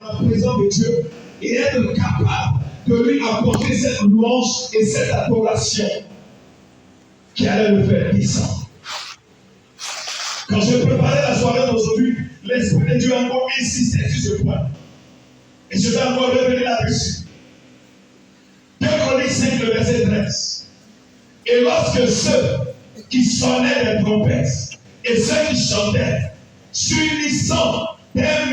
la présence de Dieu et être capable de lui apporter cette louange et cette adoration qui allait le faire descendre. Quand je préparais la soirée d'aujourd'hui, l'Esprit de Dieu a encore insisté sur ce point. Et je vais encore revenir là-dessus. 2 Chroniques 5, le verset 13. Et lorsque ceux qui sonnaient les trompettes et ceux qui chantaient, s'unissant d'un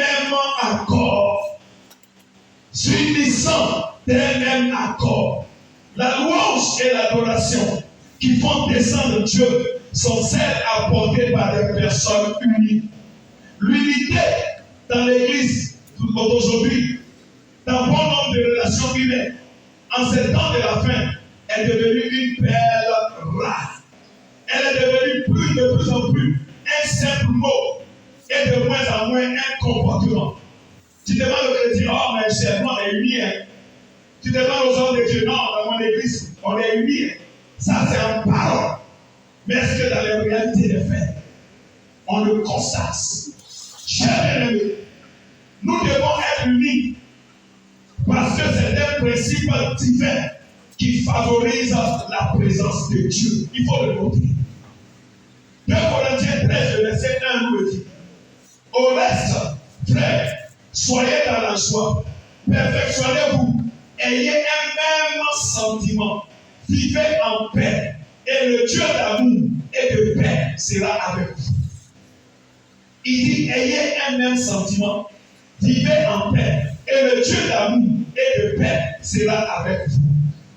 même accord, la louange et l'adoration qui font descendre Dieu sont celles apportées par des personnes unies. L'unité dans l'Église d'aujourd'hui, dans bon nombre de relations humaines, en ces temps de la fin, est devenue une perle rare. Elle est devenue de plus en plus un simple mot et de moins en moins un comportement. Tu demandes au chrétien, oh mais cher, on est unis. Hein. Tu demandes aux hommes de Dieu, non, dans mon église, on est unis. Ça c'est en parole. Mais est-ce que dans les réalités des faits, on le constate? Chers bien-aimés, nous devons être unis parce que c'est un principe divin qui favorise la présence de Dieu. Il faut le noter. 2 Corinthiens 13, le verset 1 nous le dit. Au reste, frères, soyez dans la joie, perfectionnez-vous, ayez un même sentiment, vivez en paix, et le Dieu d'amour et de paix sera avec vous. Il dit, ayez un même sentiment, vivez en paix, et le Dieu d'amour et de paix sera avec vous.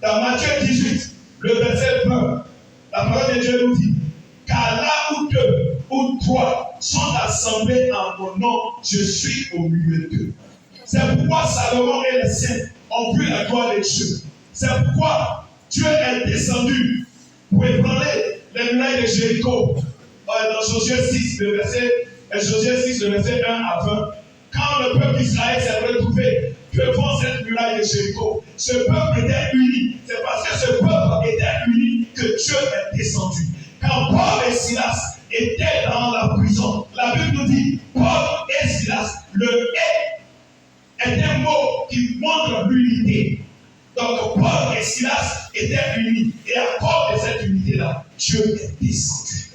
Dans Matthieu 18, le verset 20, la parole de Dieu nous dit, car là où 2 ou 3 sont assemblés en mon nom, je suis au milieu d'eux. C'est pourquoi Salomon et les saints ont vu la gloire de Dieu. C'est pourquoi Dieu est descendu pour ébranler les murailles de Jéricho. Dans Josué 6, le verset 1 à 20. Quand le peuple d'Israël s'est retrouvé devant cette muraille de Jéricho, ce peuple était uni. C'est parce que ce peuple était uni que Dieu est descendu. Quand Paul et Silas étaient dans la prison, la Bible nous dit, Paul et Silas, le « et » est un mot qui montre l'unité. Donc Paul et Silas étaient unis. Et à cause de cette unité-là, Dieu est descendu.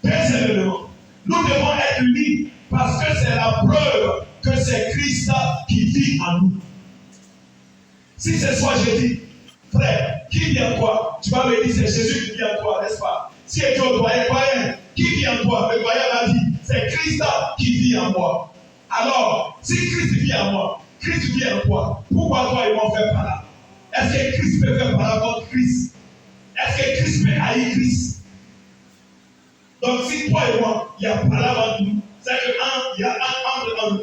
Deuxième élément, nous devons être unis parce que c'est la preuve que c'est Christ qui vit en nous. Si ce soir je dis, frère, qui vit en toi? Tu vas me dire, c'est Jésus qui vit en toi, n'est-ce pas? Si tu es au doyen, qui vit en toi? Le doyen m'a dit, c'est Christ qui vit en moi. Alors, si Christ vit en moi, Christ vit en toi, pourquoi toi ils vont faire par là? Est-ce que Christ peut faire par là contre Christ? Est-ce que Christ peut haïr Christ? Donc, si toi et moi, il y a par là entre nous, c'est qu'il y a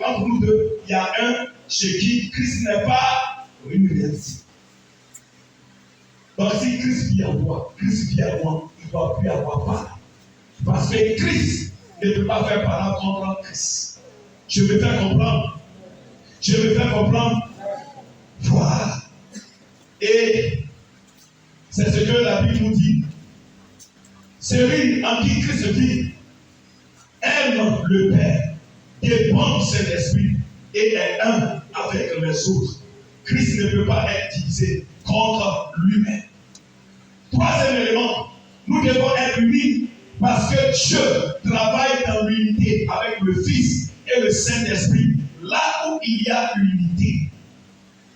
entre nous deux, il y a un chez qui Christ n'est pas une réalité. Donc, si Christ vit en toi, Christ vit en moi, il ne doit plus avoir par là. Parce que Christ ne peut pas faire par là contre Christ. Je me fais comprendre. Voilà. Et c'est ce que la Bible nous dit. Celui en qui Christ vit aime le Père, dépend de cet esprit et est un avec les autres. Christ ne peut pas être divisé contre lui-même. Troisième élément, nous devons être unis parce que Dieu travaille dans l'unité avec le Fils et le Saint-Esprit, là où il y a l'unité.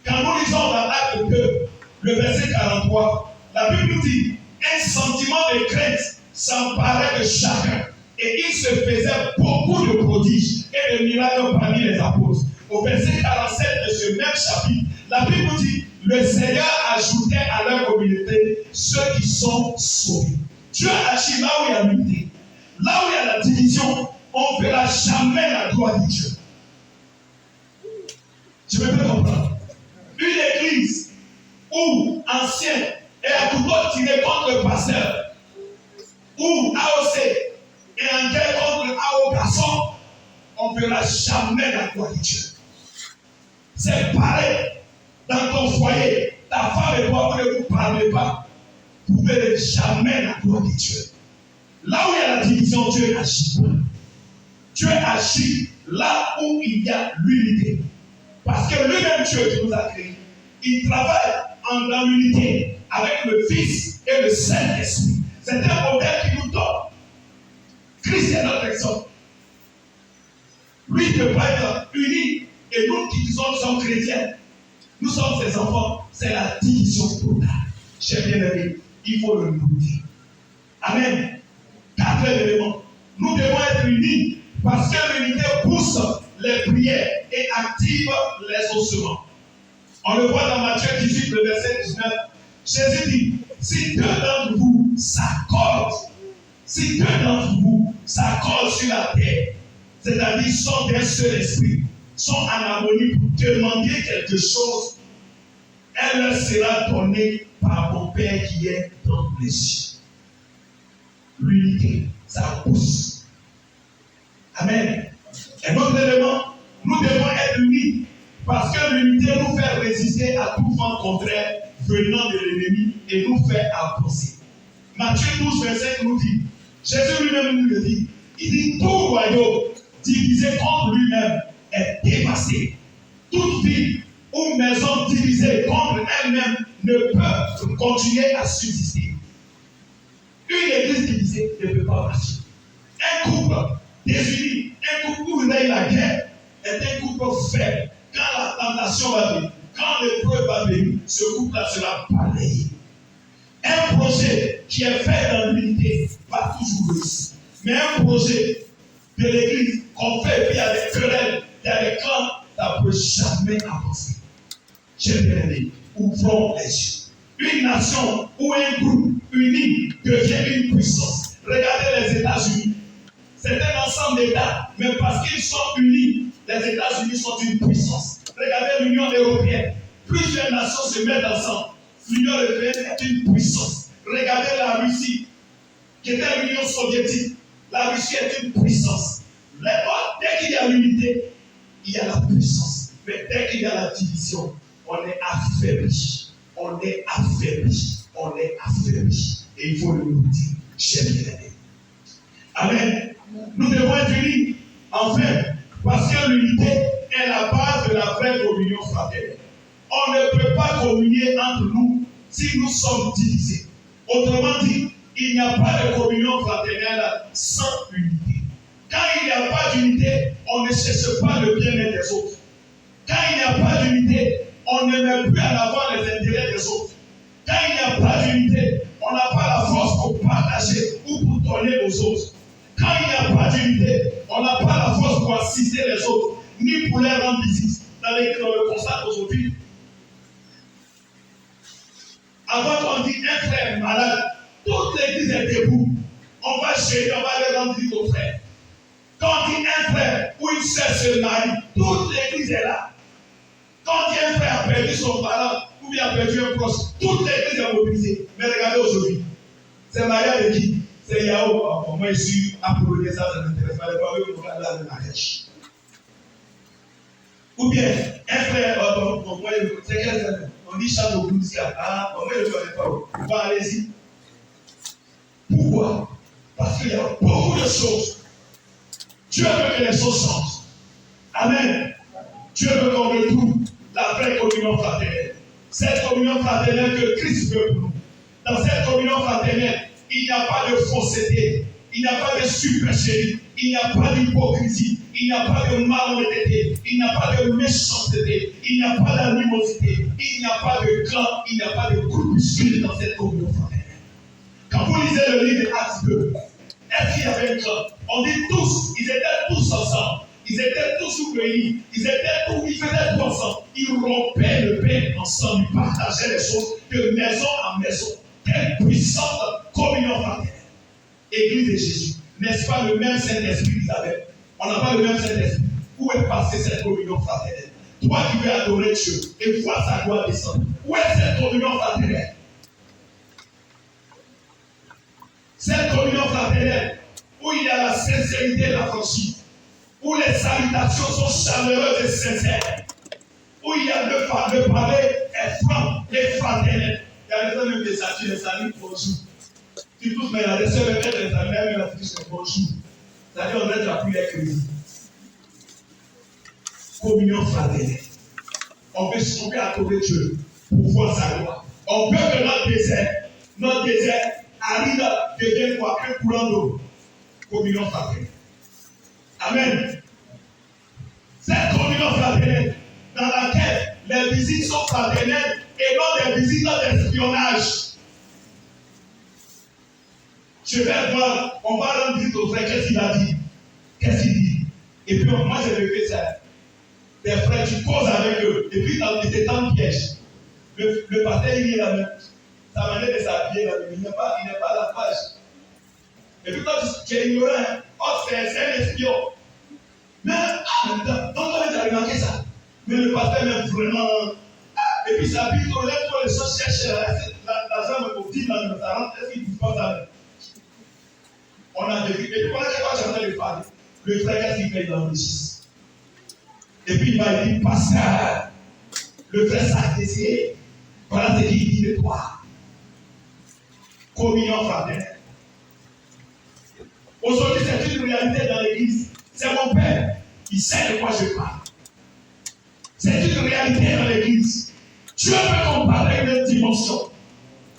Quand nous lisons dans l'acte 2, le verset 43, la Bible nous dit, un sentiment de crainte s'emparait de chacun et il se faisait beaucoup de prodiges et de miracles parmi les apôtres. Au verset 47 de ce même chapitre, la Bible nous dit, le Seigneur ajoutait à leur communauté ceux qui sont sauvés. Dieu agit là où il y a l'unité. Là où il y a la division, on ne verra jamais la gloire de Dieu. Je me fais comprendre. Une église où ancien et à tout autre tiré contre le pasteur, où AOC est en guerre contre AO garçon, on ne verra jamais la gloire de Dieu. C'est pareil dans ton foyer. Ta femme et toi, vous ne vous parlez pas. Vous ne verrez jamais la gloire de Dieu. Là où il y a la division, Dieu agit. Dieu agit là où il y a l'unité. Parce que lui-même Dieu qui nous a créés, il travaille dans l'unité avec le Fils et le Saint-Esprit. C'est un modèle qui nous donne. Christ est notre exemple. Lui ne peut pas être uni. Et nous qui disons que nous sommes chrétiens, nous sommes ses enfants. C'est la division totale. Chers bien-aimés, il faut le dire. Amen. Quatrième élément. Nous devons être unis parce que l'unité pousse les prières et active les ossements. On le voit dans Matthieu 18, le verset 19. Jésus dit, si deux d'entre vous s'accordent, sur la terre, c'est-à-dire sont d'un seul esprit, sont en harmonie pour demander quelque chose, elle leur sera donnée par mon Père qui est dans les cieux. L'unité, ça pousse. Amen. Un autre élément, nous devons être unis parce que l'unité nous fait résister à tout vent contraire venant de l'ennemi et nous fait avancer. Matthieu 12, verset nous dit, Jésus lui-même nous le dit, il dit tout royaume divisé contre lui-même est dépassé. Toute ville ou maison divisée contre elle-même ne peut continuer à subsister. Une église divisée ne peut pas marcher. Un couple désuni, un couple où il y a la guerre, est un couple faible. Quand la tentation va venir, quand l'épreuve va venir, ce couple-là sera balayé. Un projet qui est fait dans l'unité va toujours réussir. Mais un projet de l'église qu'on fait et puis il y a des querelles, il y a des clans, ça ne peut jamais avancer. J'ai bien dit, ouvrons les yeux. Une nation ou un groupe uni devient une puissance. Regardez les États-Unis. C'est un ensemble d'États, mais parce qu'ils sont unis, les États-Unis sont une puissance. Regardez l'Union européenne. Plusieurs nations se mettent ensemble. L'Union européenne est une puissance. Regardez la Russie, qui était l'Union soviétique. La Russie est une puissance. Dès qu'il y a l'unité, il y a la puissance. Mais dès qu'il y a la division, on est affaibli. On est affaibli. On est affaibli. Et il faut le dire, chers bien-aimés. Amen. Nous devons être unis, enfin, parce que l'unité est la base de la vraie communion fraternelle. On ne peut pas communier entre nous si nous sommes divisés. Autrement dit, il n'y a pas de communion fraternelle sans unité. Quand il n'y a pas d'unité, on ne cherche pas le bien-être des autres. Quand il n'y a pas d'unité, on ne met plus en avant les intérêts des autres. Quand il n'y a pas d'unité, on n'a pas la force pour partager ou pour donner aux autres. Quand il n'y a pas d'unité, on n'a pas la force pour assister les autres, ni pour les rendre visite. Dans le constat d'aujourd'hui, avant qu'on dit un frère malade, toute l'église est debout. On va chez on va aller rendre visite aux frères. Quand on dit un frère ou une sœur se marie, toute l'église est là. Quand on dit un frère a perdu son parent ou bien a perdu un proche, toute l'église est mobilisée. Mais regardez aujourd'hui, c'est mariage de qui? C'est Yahoo. Moi, je suis approuvé, ça m'intéresse pas. Les parents vont faire là le mariage. Ou bien, un frère, c'est quel frère? On dit chante au blues. Ah, moi, je ne connais pas. Bon, allez-y. Pourquoi? Parce qu'il y a beaucoup de choses. Dieu veut que les choses changent. Amen. Dieu veut qu'on retrouve la vraie communion fraternelle. Cette communion fraternelle que Christ veut pour nous. Dans cette communion fraternelle, il n'y a pas de fausseté, il n'y a pas de supercherie, il n'y a pas d'hypocrisie, il n'y a pas de malhonnêteté, il n'y a pas de méchanceté, il n'y a pas d'animosité, il n'y a pas de clan, il n'y a pas de groupuscule dans cette communion fraternelle. Quand vous lisez le livre d'Actes 2, est-ce qu'il y avait un clan? On dit tous, ils étaient tous ensemble, ils étaient tous réunis, ils faisaient tout ensemble, ils rompaient le pain ensemble, ils partageaient les choses de maison en maison. Quelle puissante communion fraternelle. Église de Jésus. N'est-ce pas le même Saint-Esprit qu'ils avaient? On n'a pas le même Saint-Esprit. Où est passée cette communion fraternelle? Toi qui veux adorer Dieu et voir sa gloire descendre. Où est cette communion fraternelle? Cette communion fraternelle où il y a la sincérité et la franchise. Où les salutations sont chaleureuses et sincères. Où il y a le parler est franc et fraternel. Il y a des hommes qui s'attirent les saluts, bonjour. Si tous mais il y a des sœurs qui mettent les amis, même la fille c'est bonjour. C'est-à-dire on met la prière crédit. Communion fraternelle. On veut adorer Dieu pour voir sa gloire. On veut que notre désert arrive, devienne quoi? Un courant d'eau. Communion fraternelle. Amen. Cette communion fraternelle dans laquelle les visites sont fraternelles et non des visites d'espionnage. Je vais voir, on va rendre visite au frère, qu'est-ce qu'il a dit? Qu'est-ce qu'il dit? Et puis moi j'ai vécu ça. Des frères, tu causes avec eux. Et puis dans le piège. Le pasteur il est là même. Sa manière de s'habiller là, il n'est pas à la page. Et puis quand tu es ignorant, c'est un espion. Mais en même temps, donc tu as remarqué ça. Mais le pasteur même vraiment. Et puis ça pique, on lève toi les choses chercher l'argent pour dire dans ça rentre, est-ce qu'il ne pas ça? On a vécu. Et puis pendant que j'entends le parler, le frère qu'est-ce qu'il fait, il enrichit. Et puis il va dire, pasteur, le frère s'attesait. Voilà ce qu'il dit de toi. Communion fraternelle. Aujourd'hui, c'est une réalité dans l'église. C'est mon père. Il sait de quoi je parle. C'est une réalité dans l'église. Dieu veut qu'on parle à une autre dimension.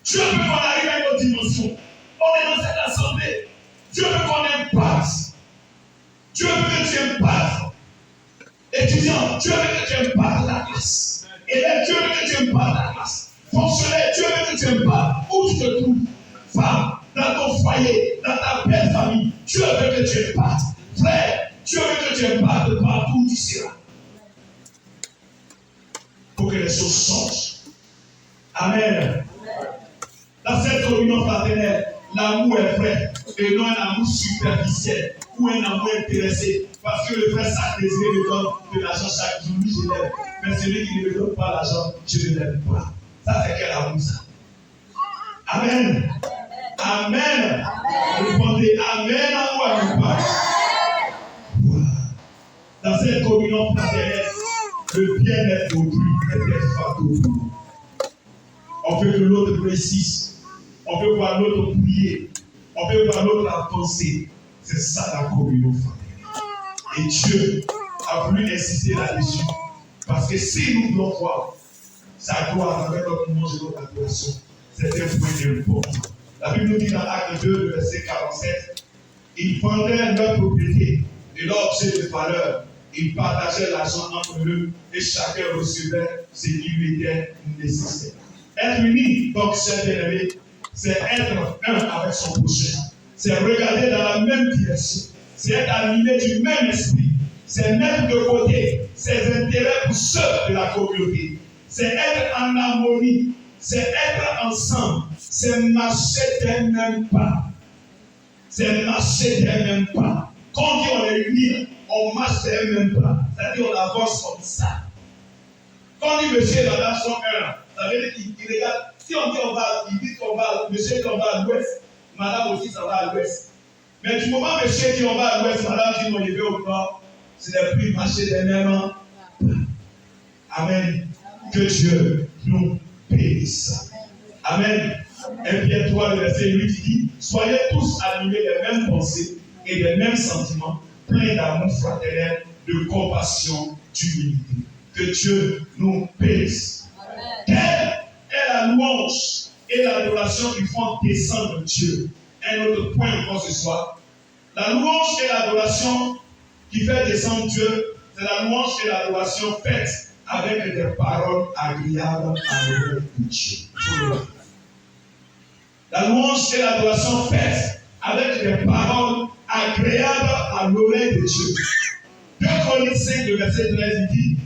Dieu veut qu'on arrive à une autre dimension. On est dans cette assemblée. Dieu veut qu'on impacte. Dieu veut que tu impactes. Étudiant, Dieu veut que tu impactes la classe. Élève, Dieu veut que tu impactes la classe. Fonctionnaire, Dieu veut que tu impactes où tu te trouves. Femme, dans ton foyer, dans ta belle famille, Dieu veut que tu impactes. Frère, Dieu veut que tu impactes partout où tu seras. Pour que les choses changent. Amen. Dans cette communion fraternelle, l'amour est vrai et non un amour superficiel ou un amour intéressé. Parce que le frère sacré me donne de l'argent chaque jour, lui je l'aime. Mais celui qui ne me donne pas l'argent, je ne l'aime pas. Ça c'est quel amour ça? Amen. Amen. Répondez Amen ou Amen pas. Dans cette communion fraternelle, le bien-être d'autrui est facteur. On veut que l'autre réussisse. On veut voir l'autre prier. On veut voir l'autre avancer. C'est ça la communion fraternelle. Et Dieu a voulu insister là-dessus. Parce que si nous voulons voir sa gloire avec notre monde et notre adoration, c'est un point important. La Bible nous dit dans Acte 2, le verset 47, ils vendaient leur propriété et leur objet de valeur. Ils partageaient l'argent entre eux et chacun recevait ce qui lui était nécessaire. Être uni, donc, chers bien-aimés, c'est être un avec son prochain. C'est regarder dans la même direction. C'est être animé du même esprit. C'est mettre de côté ses intérêts pour ceux de la communauté. C'est être en harmonie. C'est être ensemble. C'est marcher d'un même pas. C'est marcher d'un même pas. Quand on dit on est unis, on marche d'un même pas. C'est-à-dire on avance comme ça. Quand on dit monsieur et madame sont un, ça veut dire qu'il regarde. Si on dit on va, il dit qu'on va, monsieur dit on va à l'ouest, madame aussi ça va à l'ouest. Mais du moment où monsieur dit on va à l'ouest, madame dit on y va au nord, ce n'est plus marcher d'un même pas. Amen. Que Dieu nous bénisse. Amen. 1 Pierre 3, le verset 8 dit, soyez tous animés des mêmes pensées et des mêmes sentiments, pleins d'amour fraternel, de compassion, d'humilité. Que Dieu nous bénisse. Quelle est la louange et l'adoration qui font descendre Dieu? Un autre point encore ce soir. La louange et l'adoration qui fait descendre Dieu, c'est la louange et l'adoration faite avec des paroles agréables à l'oreille de Dieu. La louange et l'adoration faite avec des paroles agréables à l'oreille de Dieu. 2 Chroniques 5, le verset 13, il dit,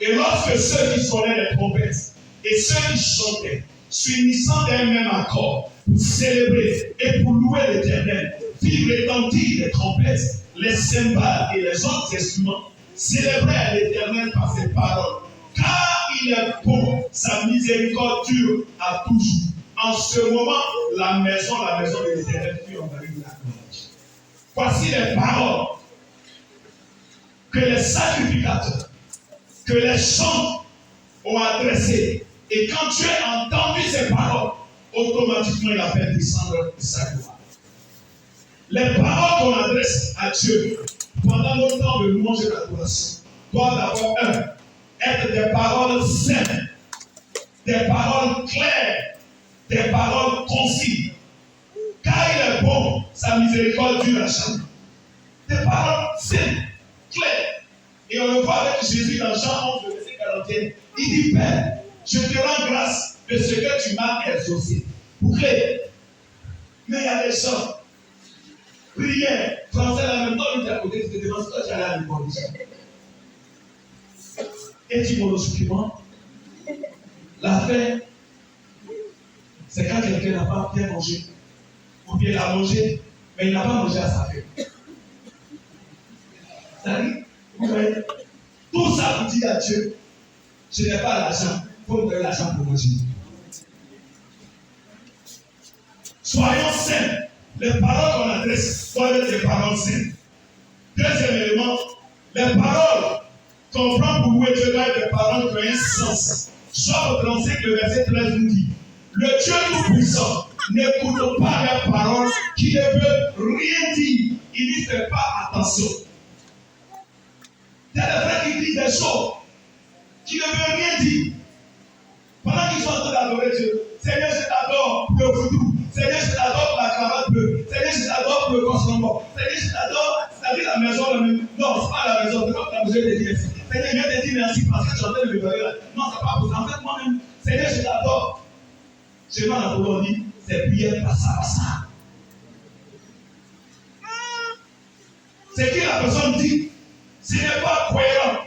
et lorsque ceux qui sonnaient les trompettes et ceux qui chantaient, s'unissant d'un même accord, pour célébrer et pour louer l'Éternel, firent retentir les trompettes, les cymbales et les autres instruments, célébraient l'Éternel par ses paroles. Car il est bon, sa miséricorde dure à toujours. En ce moment, la maison de l'Éternel fut envahie de la gloire. Voici les paroles que les sacrificateurs, que les chants ont adressées. Et quand Dieu a entendu ces paroles, automatiquement il a fait descendre sa gloire. Les paroles qu'on adresse à Dieu pendant le temps de louange et d'adoration doivent avoir être des paroles saines, des paroles claires, des paroles concises. Car il est bon, sa miséricorde dure à jamais. Des paroles saines, claires. Et on le voit avec Jésus dans Jean 11, verset 41. Il dit, Père, je te rends grâce de ce que tu m'as exaucé. Bouclé. Mais il y a des gens, prière, français, la même temps, il dit à côté, tu te demandes si toi tu allais à l'école. Étymologiquement, la faim, c'est quand quelqu'un n'a pas bien mangé, ou bien il a mangé, mais il n'a pas mangé à sa faim. C'est-à-dire, tout ça pour dire à Dieu, je n'ai pas l'argent, il faut me donner l'argent pour manger. Soyons sains. Les paroles qu'on adresse doivent être des paroles saines. Deuxième élément, les paroles qu'on prend pour louer Dieu doivent être des paroles qui ont un sens. Job 35, le verset 13 nous dit, le Dieu Tout-Puissant n'écoute pas les paroles qui ne veulent rien dire. Il n'y fait pas attention. Il y a des frères qui disent des choses qui ne veulent rien dire. Pendant qu'ils sont en train d'adorer Dieu, Seigneur, je t'adore pour le voodoo. Seigneur, je t'adore pour la cravate bleue. Seigneur, je t'adore pour le costume. Seigneur, je t'adore, c'est-à-dire la maison, non, c'est pas la maison, c'est comme tu as besoin de dire merci. Seigneur, je viens te dire merci parce que tu es en train de me donner là. Non, c'est pas possible. En fait, moi-même, Seigneur, je t'adore. Je m'en ai dit, c'est prière par ça. C'est que la personne dit, ce n'est pas cohérent.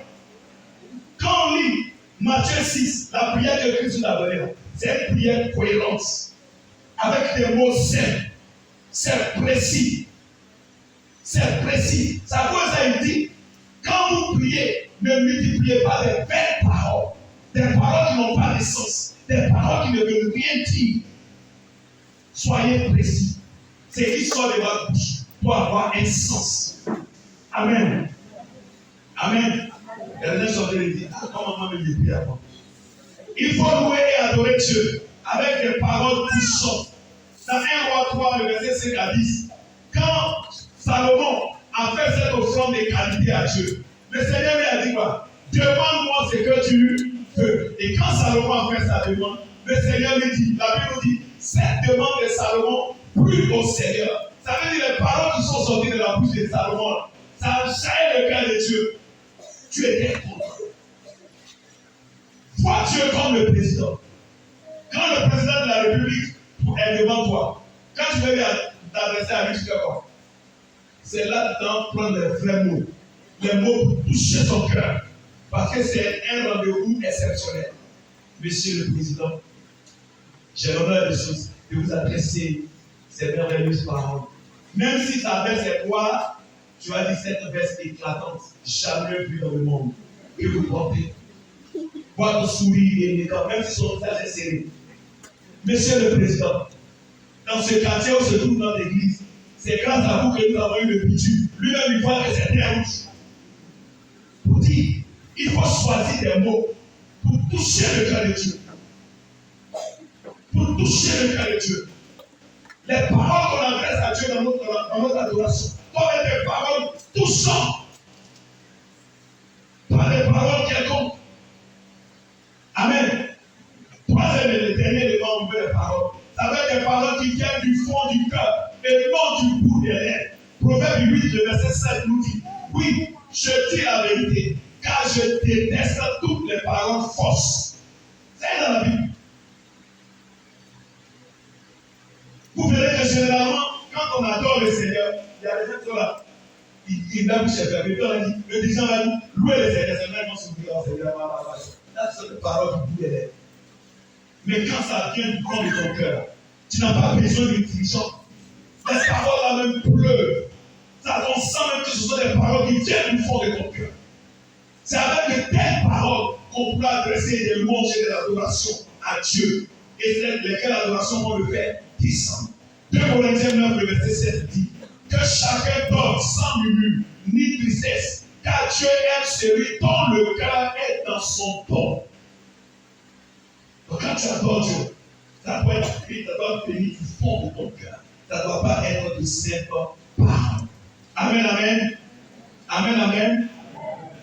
Quand on lit Matthieu 6, la prière que Christ nous a donnée, c'est une prière cohérente, avec des mots simples, c'est précis. C'est précis. Ça cause ça, il dit, quand vous priez, ne multipliez pas des belles paroles, des paroles qui n'ont pas de sens, des paroles qui ne veulent rien dire. Soyez précis. Ce qui sort de votre bouche doit avoir un sens. Amen. Amen. Et les gens sont venus dire, comment moi me prier avant? Il faut louer et adorer Dieu avec des paroles touchantes. Dans 1 Roi 3, le verset 5 à 10, quand Salomon a fait cette offrande de qualité à Dieu, le Seigneur lui a dit quoi? Demande-moi ce que tu veux. Et quand Salomon a fait sa demande, le Seigneur lui dit, la Bible dit, cette demande de Salomon plut au Seigneur. Ça veut dire les paroles qui sont sorties de la bouche de Salomon, ça a jailli le cœur de Dieu. Tu étais content. Vois Dieu comme le président. Quand le président de la République est devant toi, quand tu veux t'adresser à lui, tu fais quoi? C'est là-dedans prendre les vrais mots. Les mots pour toucher son cœur. Parce que c'est un rendez-vous exceptionnel. Monsieur le Président, j'ai l'honneur de vous adresser ces merveilleuses paroles. Même si ta veste est noire, tu as dit cette veste éclatante, jamais vue dans le monde, que vous portez. Votre sourire et élégant, même si son visage est serré. Monsieur le Président, dans ce quartier où se trouve notre église, c'est grâce à vous que nous avons eu le bitume. Lui-même, il voit que c'est très rouge. Pour dire, il faut choisir des mots pour toucher le cœur de Dieu. Pour toucher le cœur de Dieu. Les paroles qu'on adresse à Dieu dans notre adoration doivent être des paroles touchantes. Pas des paroles quelconques. Amen. Troisième et le dernier élément, on veut les paroles. Ça veut être des paroles qui viennent du fond du cœur et non du bout des lèvres. Proverbe 8, le verset 7 nous dit, oui, je dis la vérité, car je déteste toutes les paroles fausses. C'est dans la Bible. Vous verrez que généralement, quand on adore le Seigneur, il y a des gens qui sont là. Il n'a plus chef. Le dirigeant va dire, louez le Seigneur, c'est même s'ouvrir au Seigneur. Là, ce sont des paroles du bout des lèvres. Mais quand ça vient du fond de ton cœur, tu n'as pas besoin d'une division. Les paroles-là même pleuvent. Ça, on sent même que ce sont des paroles qui viennent du fond de ton cœur. C'est avec de telles paroles qu'on peut adresser des louanges et de l'adoration à Dieu. Et c'est lesquelles adorations vont le faire descendre. 2 Corinthiens 9, le verset 7 dit que chacun donne sans murmure ni tristesse, car Dieu aime celui dont le cœur est dans son don. Donc quand tu adores Dieu, ça doit être fait, ça doit venir du fond de ton cœur. Ça ne doit pas être de simples paroles. Amen, amen. Amen, amen.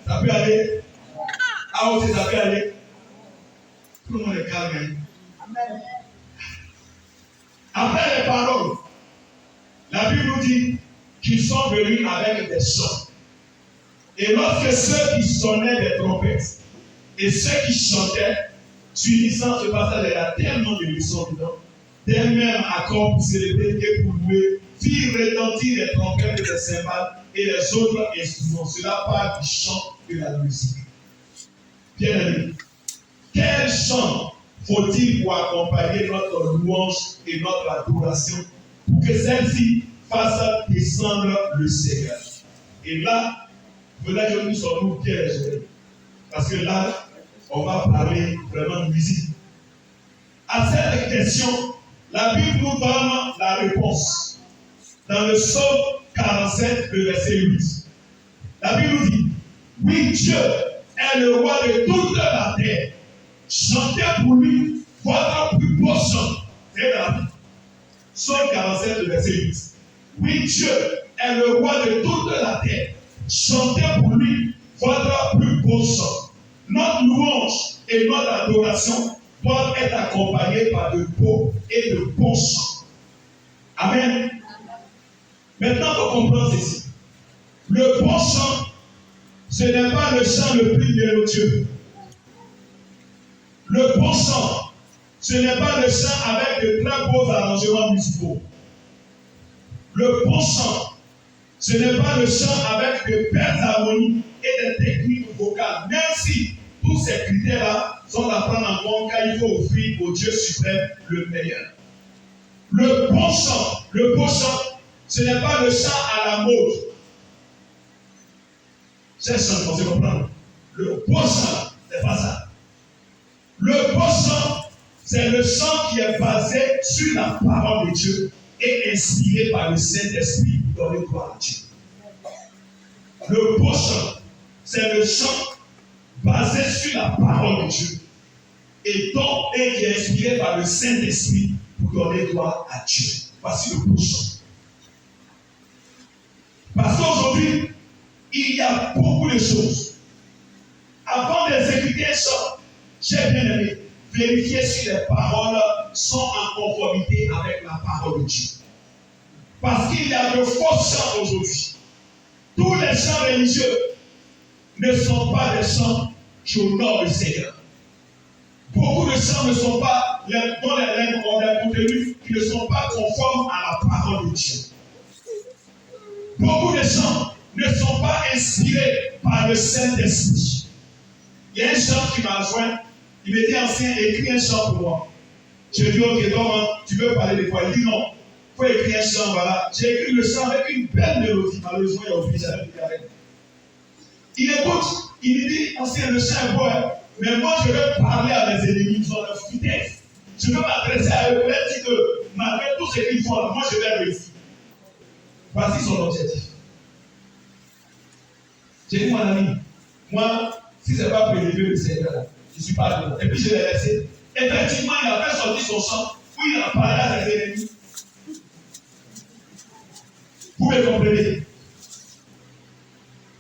Ça peut aller. Ah, vous êtes allé. Tout le monde est calme. Amen. Après les paroles, la Bible nous dit qu'ils sont venus avec des chants. Et lorsque ceux qui sonnaient des trompettes et ceux qui chantaient, suivant ce passage, il y a tellement de leçons dedans, des mêmes accords pour célébrer et pour louer, firent retentir les trompettes et les cymbales et les autres instruments. Cela parle du chant et de la musique. Bien aimé, quel chant faut-il pour accompagner notre louange et notre adoration pour que celle-ci fasse descendre le Seigneur? Et là, voilà que nous sommes bien raisonnés. Parce que là, on va parler vraiment de musique. À cette question, la Bible nous donne la réponse. Dans le psaume 47, le verset 8. La Bible nous dit, oui, Dieu est le roi de toute la terre. Chantez pour lui votre plus beau chant. C'est la Bible. Psaume 47, le verset 8. Oui, Dieu est le roi de toute la terre. Chantez pour lui votre plus beau chant. Notre louange et notre adoration doivent être accompagnées par de beaux et de bons chants. Amen. Maintenant, il faut comprendre ceci. Le bon chant, ce n'est pas le chant le plus mélodieux. Le bon chant, ce n'est pas le chant avec de très beaux arrangements musicaux. Le bon chant, ce n'est pas le chant avec de belles harmonies et des techniques vocales, même si tous ces critères-là sont à prendre en compte car il faut offrir au Dieu suprême le meilleur. Le bon chant, ce n'est pas le chant à la mode. C'est ça, vous pensez comprendre. Le bon chant, c'est pas ça. Le bon chant, c'est le chant qui est basé sur la parole de Dieu et inspiré par le Saint-Esprit pour donner gloire à Dieu. Le bon chant, c'est le chant basé sur la parole de Dieu et qui est inspiré par le Saint-Esprit pour donner gloire à Dieu. Voici le bon chant. Parce qu'aujourd'hui, il y a beaucoup de choses. Avant d'exécuter un chant, j'ai bien aimé vérifier si les paroles sont en conformité avec la parole de Dieu. Parce qu'il y a de faux chants aujourd'hui. Tous les chants religieux ne sont pas des chants qui honorent le Seigneur. Beaucoup de chants ne sont pas, dont les contenus qui ne sont pas conformes à la parole de Dieu. Beaucoup de chants ne sont pas inspirés par le Saint-Esprit. Il y a un chant qui m'a joint, il me dit ancien, écris un chant pour moi. Je lui dis, ok, donc tu veux parler de quoi? Il dit non, il faut écrire un chant, voilà. J'ai écrit le chant avec une belle mélodie, malheureusement il y a oublié, j'avais plus carré. Il écoute, il me dit, ancien, le chant est beau, mais moi je veux parler à mes ennemis, ils ont leur vitesse. Je veux m'adresser à eux, leur dire que malgré tout ce qu'ils font, moi je vais réussir. Voici son objectif. J'ai dit, mon ami, moi, si ce n'est pas pour élever le Seigneur, je ne suis pas dedans. Et puis je l'ai laissé. Effectivement, il a fait sortir son chant où il a parlé à ses ennemis. Vous me comprenez?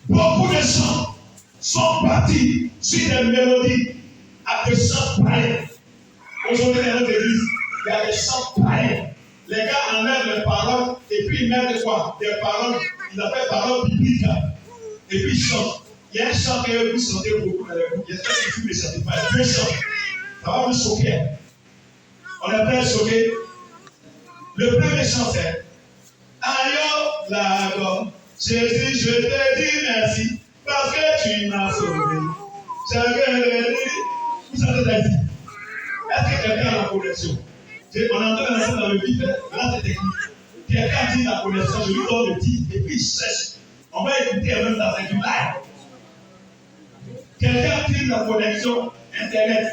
Beaucoup de chants sont partis sur des mélodies à des chants païens. Aujourd'hui, dans notre église, il y a des chants païens. Les gars enlèvent les paroles et puis ils mettent quoi? Des paroles, ils appellent paroles bibliques. Et puis ils chantent. Il y a un chant que vous chantez beaucoup dans le groupe. J'espère que vous ne chantez pas. Il y a deux chants. Ça va vous choquer. On est très choqués. Le premier chant c'est Aïe, la God. Jésus, je te dis merci parce que tu m'as sauvé. Vous savez la vie. Est-ce que quelqu'un a la connexion? On entend la dans le vide, là c'est technique. Quelqu'un dit la connexion, je lui donne le titre et puis il cherche. On va écouter en même temps, c'est du live. Quelqu'un tire la connexion Internet.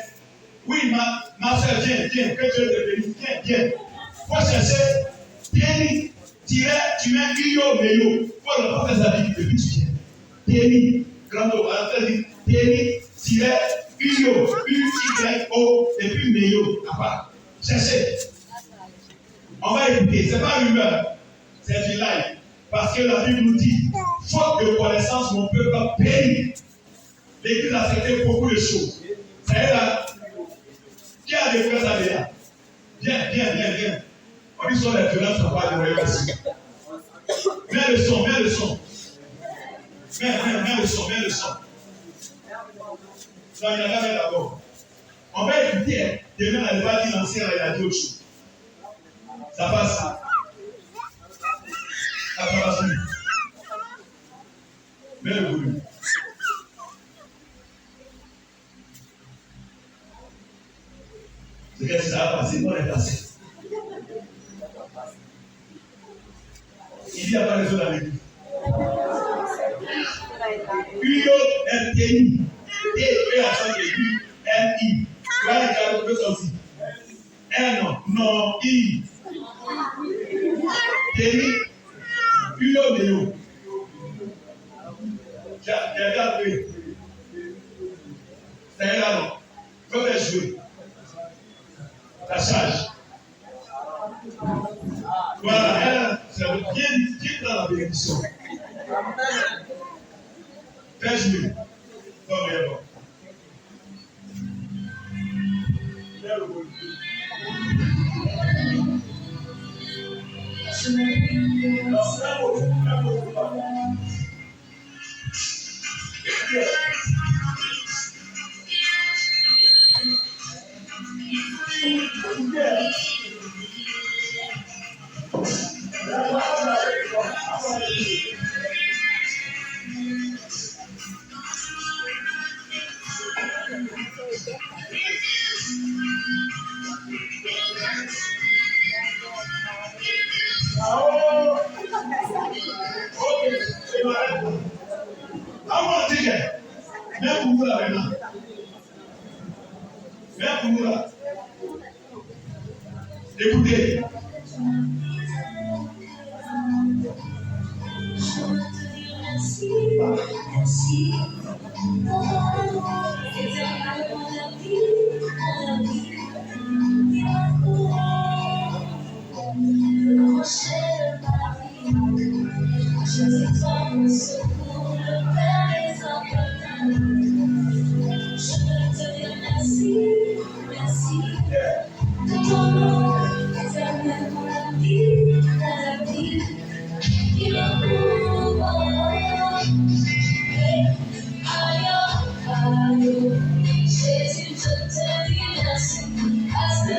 Oui, ma soeur, viens, que Dieu te bénisse, viens. Faut chercher, Téni, tu mets Iyo, Meyo. Faut ne pas faire sa vie depuis tu viens. Téni, grand mot, Téni, Iyo, U-Y-O, et puis Meyo, à part. Cherchez. On va écouter, ce n'est pas une rumeur, c'est du live. Parce que la Bible nous dit, faute de connaissance, mon peuple périt. L'Église a accepté beaucoup de choses. Ça y est là. Qui a découvert ça déjà? Viens. On dit sur les violences, on va de aussi. Mets le son. Mets le son. Non, il y en a même d'abord. On va écouter. Demain, elle va dire l'ancien, il a dit autre chose. Ça passe. Ça passe. Mets le volume. C'est qu'est-ce que ça va passer? On est passé. Il n'y a pas les autres avec lui. UOMTI. Et accent aigu. MI. Tu vas regarder le aussi. Non, I. TI. UOMEO. J'ai appelé. C'est un là, non. Je vais jouer. La charge. Voilà, c'est bien dans la bénédiction. Fais jouer. Non, mais bon. Écoutez.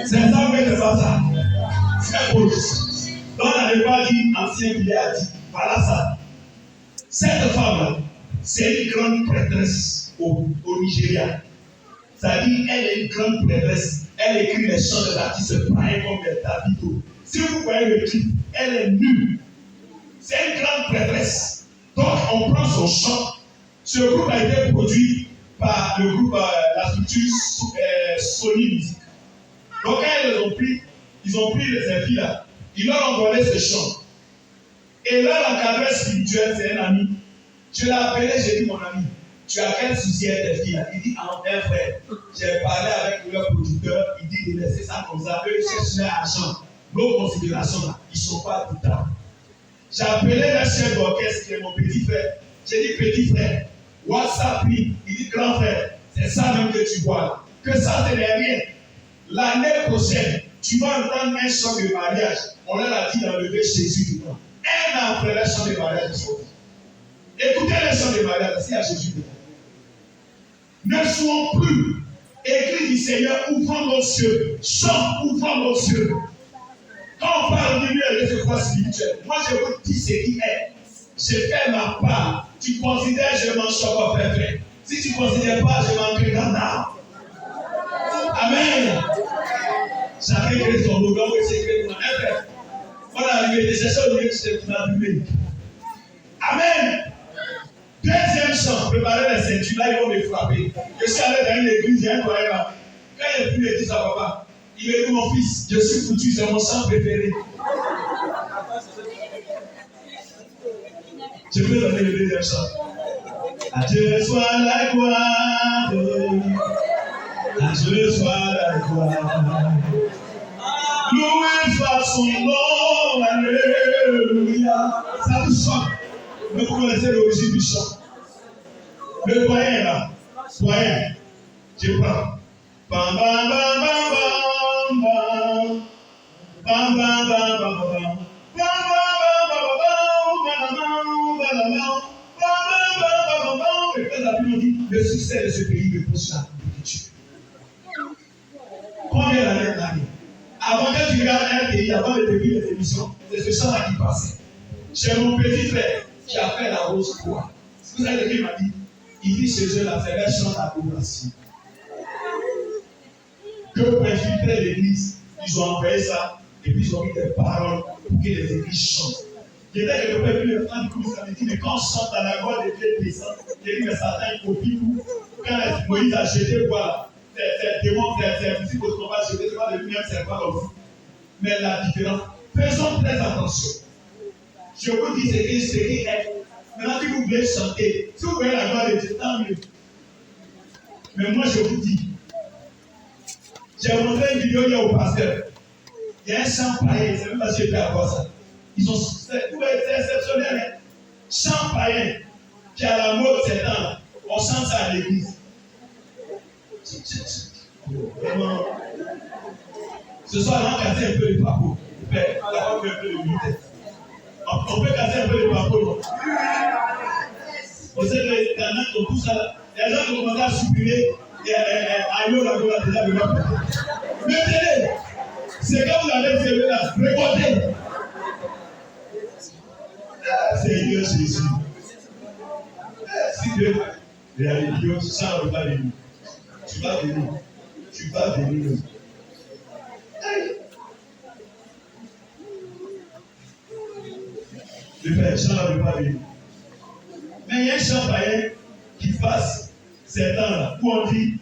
C'est ça que je vois ça. C'est beau. Dans la débat dit, ancien il a dit, voilà ça. Cette femme, c'est une grande prêtresse au Nigeria. Ça dit, elle est une grande prêtresse. Elle écrit les chants de l'artiste pareil comme les Davido. Si vous voyez le clip, elle est nue. C'est une grande prêtresse. Donc, on prend son chant. Ce groupe a été produit par le groupe, la structure Sony Music. Donc, quand ils ont pris ces filles-là, ils leur ont donné ce chant. Et là, l'encadreur spirituel, c'est un ami. Je l'ai appelé, j'ai dit, mon ami, tu as quel souci avec tes filles-là? Il dit, un frère, j'ai parlé avec leur producteur, il dit de laisser ça comme ça, eux cherchent leur argent. Nos considérations là, ils ne sont pas doutables. J'ai appelé le chef d'orchestre qui est mon petit frère. J'ai dit, petit frère, WhatsApp lui, il dit, grand frère, c'est ça même que tu vois là. Que ça, ce n'est rien. L'année prochaine, tu vas entendre un chant de mariage. On leur a dit d'enlever Jésus du temps. Un an après le chant de mariage, écoutez le chant de mariage, s'il y a Jésus dedans. Ne soyons plus, Église du Seigneur, ouvrons nos cieux. Chante, ouvrons nos cieux. Quand on parle de lui, de foi spirituelle, moi je vous dis ce qui est. J'ai fait ma part. Tu considères, je m'en choque perfect. Si tu ne considères pas, je m'en crée dans. Amen. Chacun crée son mot, donc c'est créé pour un. Voilà, il est nécessaire de dire que tu m'as allumé. Amen. Deuxième chant, préparez les ceintures, là ils vont me frapper. Je suis allé dans une église, il y a un croyant là. Quand il est venu, il dit à papa, il me dit mon fils, je suis foutu, c'est mon chant préféré. Je peux donner le deuxième chant. À Dieu soit la gloire, à Dieu soit la gloire. Loué soit son nom, alléluia. Ça vous chante. Mais vous connaissez l'origine du chant. Le croyant est là. Moyen. Je prends. Bam, bam, bam, bam, bam, bam. Bam, bam, bam, bam, bam. Le succès de ce pays repose sur la nourriture. Combien d'années? Avant que tu regardes un pays, avant de début de l'émission, c'est ce chant-là qui passait. Chez mon petit frère qui a fait la rose croix. Vous savez ce qu'il m'a dit? Il dit chez eux là, c'est un chant d'adoration. Que pour infiltrer l'église, ils ont envoyé ça et puis ils ont mis des paroles pour que les églises chantent. J'étais quelque peu plus le temps du coup, ça me dit, mais quand on chante dans la voix des vieilles descentes, j'ai dit, mais Satan, il copie tout. Quand Moïse a jeté, voilà, c'est démon, c'est musique au combat, jeté, c'est pas le lui-même, c'est pas le mais la différence, faisons très attention. Je vous dis ce qui est. Maintenant, si vous voulez chanter, si vous voulez la gloire de Dieu, tant mieux. Mais moi, je vous dis, j'ai montré une vidéo hier au pasteur. Il y a un chant païen, c'est même pas si je peux avoir ça. C'est exceptionnel. Hein? Chant païen qui est à la mode ces temps-là. On chante ça à l'église. Vraiment. Ce soir, on va casser un peu le papo. On peut casser un peu le lutte. On peut casser un peu le papo. Vous savez, dans tout ça, les gens ont commencé à supprimer Aïe, la gloire déjà de l'autre. Mettez-les. C'est quand vous allez faire là, regardez. Seigneur Jésus. Si Dieu réalise Dieu, ça ne va pas venir. Tu vas venir. Tu vas venir. Le Père, ça ne va pas venir. Mais il y a un chant païen qui passe ces temps-là où on dit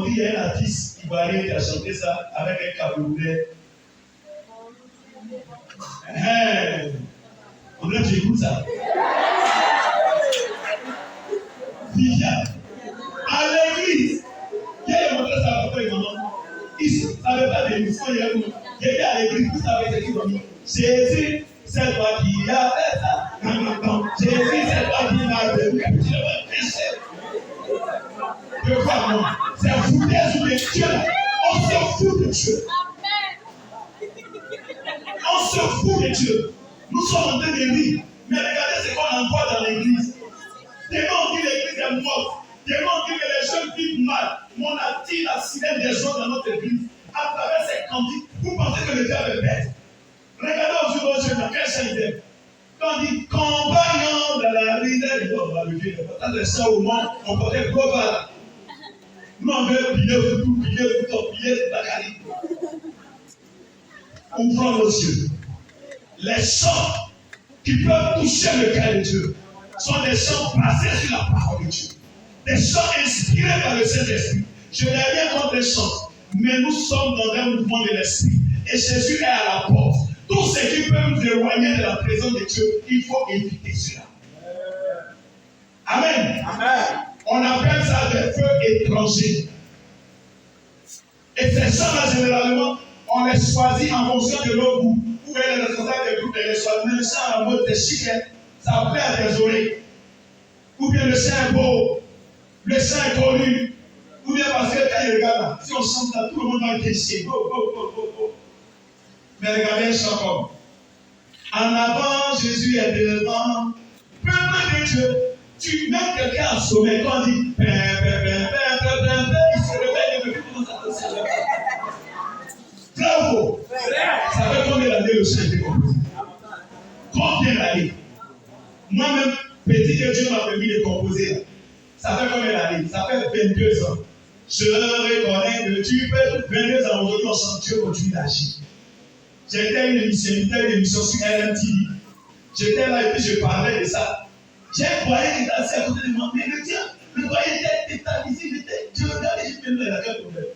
il y a un artiste ivoirien qui a chanté ça avec un Camerounais. On dirait que j'écoute ça. Viviane, à l'église, il y a montré ça à papa et maman. Ils ne savaient pas des missions. Il y avait à l'église, vous savez ce qu'ils ont dit. Jésus, c'est toi qui as fait ça. Jésus, c'est toi qui m'as donné. Tu ne vas pécher. Je crois non. C'est foutaise de Dieu. On se fout de Dieu. On se fout de Dieu. Nous sommes en train de rire. Mais regardez ce qu'on envoie dans l'église. Demain on dit l'église est morte. Demain on dit que les jeunes vivent mal. Mais on attire la sirène des gens dans notre église. À travers ces cantiques, vous pensez que le diable est bête. Regardez aujourd'hui dans quel chant il est. Quand on dit compagnon de la misère, on va le dire. Quand les gens au monde, on portait global. Nous on veut piller tout, piller la qualité. Ouvrons nos yeux. Les chants qui peuvent toucher le cœur de Dieu sont des chants basés sur la parole de Dieu. Des chants inspirés par le Saint-Esprit. Je n'ai rien contre les chants, mais nous sommes dans un mouvement de l'Esprit. Et Jésus est à la porte. Tout ce qui peut nous éloigner de la présence de Dieu, il faut éviter cela. Amen. Amen. On appelle ça des feux étrangers. Et ces chants-là, généralement, on les choisit en fonction de leur goût. Vous voyez les responsables des groupes, les choisissent. Le chant en mode de chicken, ça plaît à tes oreilles. Ou bien le chant est beau, le chant est connu. Ou bien parce que quand il regarde, si on chante là, tout le monde va être déchiré. Mais regardez un chant comme en avant, Jésus est devant. Peuple de Dieu, tu mets quelqu'un à sommeil quand on dit il se réveille et comment ça se réveille. Bravo! Ça fait combien d'années le chant était composé? Combien d'années? Moi-même, petit que Dieu m'a permis de composer, ça fait combien d'années? Ça fait 22 ans. Je reconnais que tu peux 22 ans aujourd'hui, on chante Dieu continue d'agir. J'étais une émission sur LMTV. J'étais là et puis je parlais de ça. J'ai un voyant qui était assis à côté de moi, mais le voyant était tétanisé, je regardais, je me disais, la quel problème.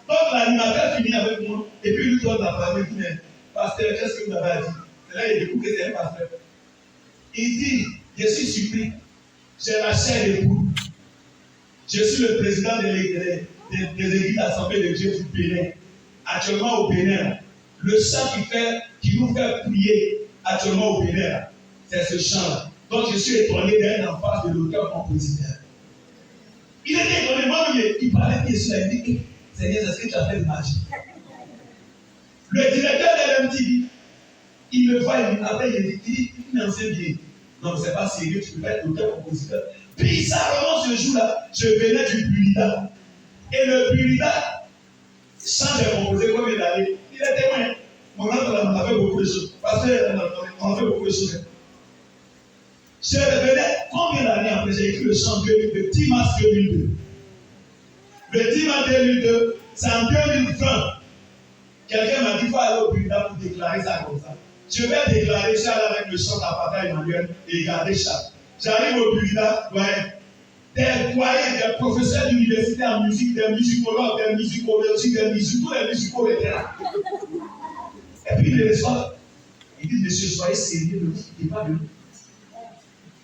Donc l'animateur finit avec moi, et puis lui donne la parole, il dit, mais pasteur, qu'est-ce que vous avez dit? Et là, il découvre que c'est un pasteur. Il dit, je suis surpris, j'ai la chair de poule. Je suis le président des églises d'Assemblée de Dieu du Bénin. Actuellement au Bénin, le chant qui nous fait prier actuellement au Bénin, c'est ce chant-là. Donc je suis étonné d'être en face de l'auteur-compositeur. Il était étonné, moi, il parlait de Jésus, il dit, Seigneur, est-ce que tu as fait de magie? Le directeur de l'MTV, il me voit, il m'appelle, il dit, mais on sait bien. Non, c'est pas sérieux, tu peux pas être auteur-compositeur. Puis ça vraiment ce jour-là, je venais du Burida. Et le Burida, sans j'ai composé combien d'années, il était témoin. Mon oncle on a fait beaucoup de choses. Parce qu'on a fait beaucoup de choses. Je revenais combien d'années après, j'ai écrit le chant le 10 mars 2002. Le 10 mars 2002, c'est en 2020. Quelqu'un m'a dit qu'il faut aller au Burida pour déclarer ça comme ça. Je vais déclarer ça avec le chant à Papa Emmanuel et garder ça. J'arrive au Burida, ouais. Des doyens, des professeurs d'université en musique, des musicologues, des musicologistes, des musicaux, tous les musicaux étaient là. Et puis il les reçoit. Il dit, monsieur, soyez sérieux, ne quittez pas de nous.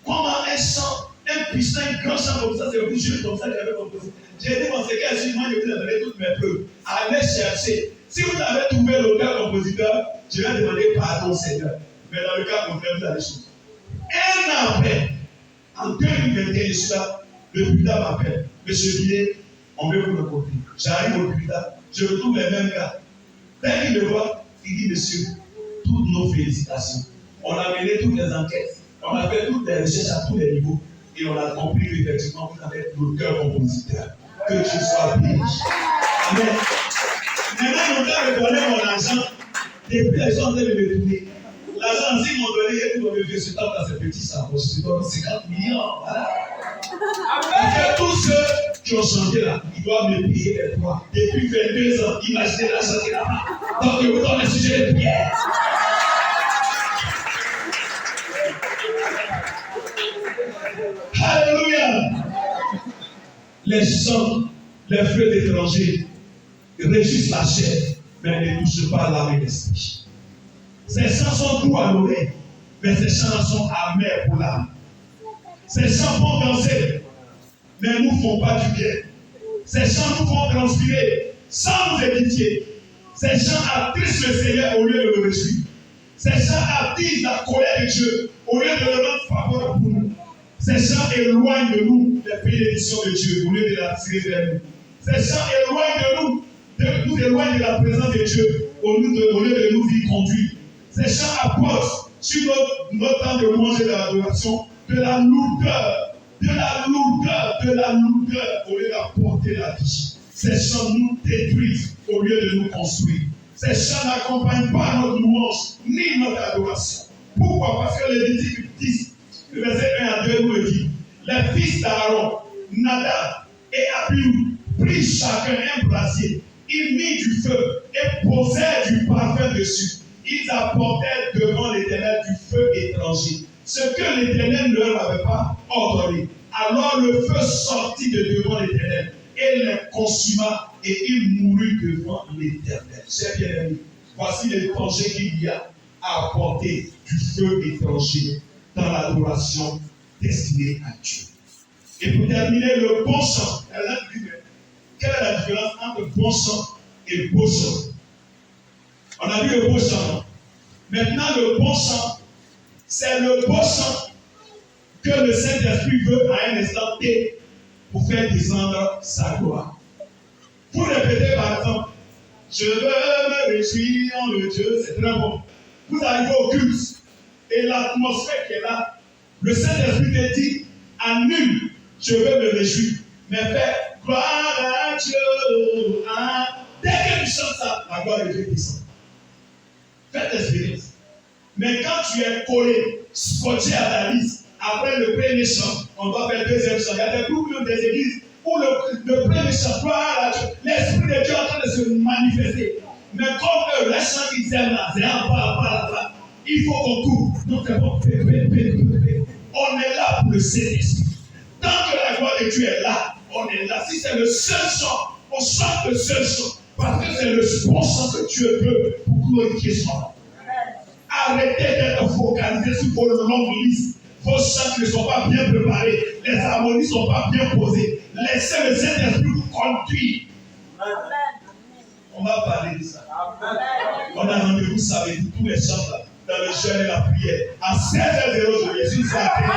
Comment un chant, un puissant, un grand chant comme ça, c'est vous juste comme ça que j'avais composé. J'ai dit, mon secret, si moi je vous ai donné toutes mes preuves. Allez chercher. Si vous avez trouvé l'auteur-compositeur, je vais demander pardon, Seigneur. Mais dans le cas contraire, vous allez changer. Un an après, en 2021, je suis là, le Buddha m'appelle. Monsieur Billet, on veut vous le copier. J'arrive au Buddha, je retrouve les mêmes gars. Dès qu'il me voit, il dit, monsieur, toutes nos félicitations. On a mené toutes les enquêtes. On a fait toutes les recherches à tous les niveaux. Et on a compris qu'effectivement, vous avez l'auteur-compositeur. Que tu sois béni. Amen. Maintenant, l'auteur me donnait mon argent. Depuis, les gens veulent me tourner. L'argent, s'ils m'ont donné, ils m'ont fait ce temps dans ces petits sacs. Je te donne 50 millions. Voilà. Et tous ceux qui ont changé là, ils doivent me payer les droits. Depuis 22 ans, imaginez l'argent qu'il a là. Donc, je vous donne le sujet de prière. Alléluia. Les chants, les fleurs d'étrangers réjouissent la chair, mais ne touchent pas l'âme et l'esprit. Ces chants sont doux à l'oreille, mais ces chants sont amers pour l'âme. Ces chants font danser, mais ne nous font pas du bien. Ces chants nous font transpirer sans nous édifier. Ces chants attristent le Seigneur au lieu de le réjouir. Ces chants attisent la colère de Dieu au lieu de le rendre favorable pour nous. Ces chants éloignent de nous les bénédictions de Dieu au lieu de l'attirer vers nous. Ces chants éloignent nous éloignent de la présence de Dieu au lieu de nous y conduire. Ces chants apportent sur notre temps de louange et d'adoration de la lourdeur au lieu d'apporter la vie. Ces chants nous détruisent au lieu de nous construire. Ces chants n'accompagnent pas notre louange ni notre adoration. Pourquoi? Parce que Lévitique 10, le verset 1 à 2 nous dit, les fils d'Aaron, Nadab et Abihu, prirent chacun un brasier, ils mirent du feu et posèrent du parfum dessus. Ils apportèrent devant l'Éternel du feu étranger, ce que l'Éternel ne leur avait pas ordonné. Alors le feu sortit de devant l'Éternel et les consuma et il mourut devant l'Éternel. Chers bien-aimés, voici les dangers qu'il y a à apporter du feu étranger dans l'adoration destinée à Dieu. Et pour terminer, le bon chant. Quelle est la différence entre bon chant et beau chant? On a vu le beau chant. Maintenant, le bon chant, c'est le beau chant que le Saint-Esprit veut à un instant T pour faire descendre sa gloire. Vous répétez par exemple, je veux me réjouir en le Dieu, c'est très bon. Vous arrivez au culte et l'atmosphère qui est là, le Saint-Esprit te dit, annule, je veux me réjouir, mais fais gloire à Dieu. Hein? Dès que tu chantes ça, la gloire de Dieu descend. Faites l'expérience. Mais quand tu es collé, scotché à ta liste, après le premier chant, on doit faire le deuxième chant. Il y a des groupes des églises où le premier chant, gloire à Dieu, l'Esprit de Dieu est en train de se manifester. Mais comme eux, les chants qu'ils aiment là, c'est en bas, là, il faut qu'on court. Donc c'est bon, on est là pour le Saint-Esprit. Tant que la gloire de Dieu est là, on est là. Si c'est le seul chant, on chante le seul chant. Parce que c'est le bon chant que Dieu veut pour glorifier son nom. Arrêtez d'être focalisé sur vos longues listes. Vos chants ne sont pas bien préparés. Les harmonies ne sont pas bien posées. Laissez le Saint-Esprit vous conduire. On va parler de ça. On a rendez-vous samedi, tous les chants là, dans le jeûne et la prière. À 16h00, Jésus s'est atteint.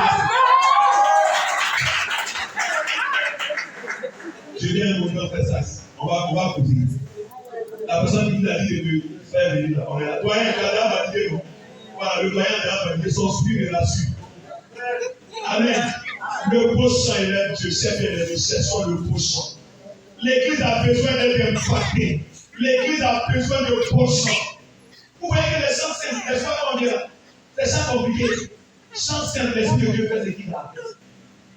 Je viens de mon frère ça. On va poser. La personne qui nous a dit de me faire venir là. On est là. Doyen, Kadam a dit non. Voilà, le doyen a dit son spirit est là-dessus. Amen. Le prochain élève, Dieu sait bien les cherchons le prochain. L'église a besoin d'être impactée. L'église a besoin de prochain. Vous voyez que les chants simples, les fois comment dire, c'est ça compliqué. Chants simples, l'esprit de Dieu fait ce qu'il a.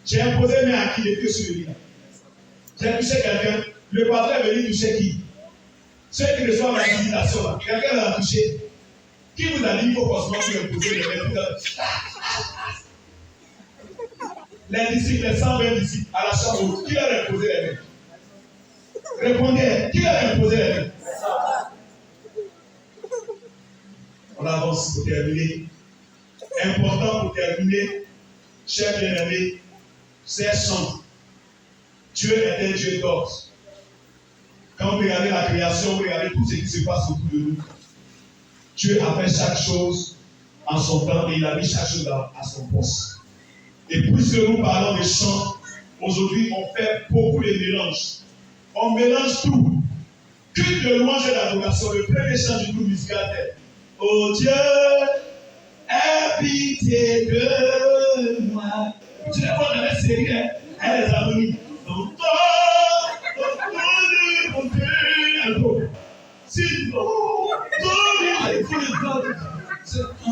J'ai imposé mes acquis de Dieu sur le lit. J'ai touché quelqu'un. Le patron est venu toucher qui? Ceux qui reçoivent la visitation là. Quelqu'un l'a touché. Qui vous a dit qu'il faut forcément lui imposer les mains? Les disciples, les 120 disciples à la chambre, qui leur a imposé les mains? Répondez, qui leur a imposé les mains? On avance pour terminer. Important pour terminer, chers bien-aimés, ces chants. Dieu est un Dieu d'ordre. Quand vous regardez la création, vous regardez tout ce qui se passe autour de nous. Dieu a fait chaque chose en son temps et il a mis chaque chose à son poste. Et puisque nous parlons de chants, aujourd'hui on fait beaucoup de mélanges. On mélange tout. Culte de louange et d'adoration. Le premier chant du groupe musical est oh Dieu, aie pitié de moi. Tu les vois dans la série, elle les harmonies. Si, en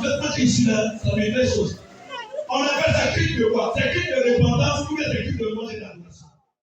fait, moi qui suis là, ça me fait chose. On appelle ça culte de quoi? C'est culte de repentance ou bien c'est culte de louange et d'adoration.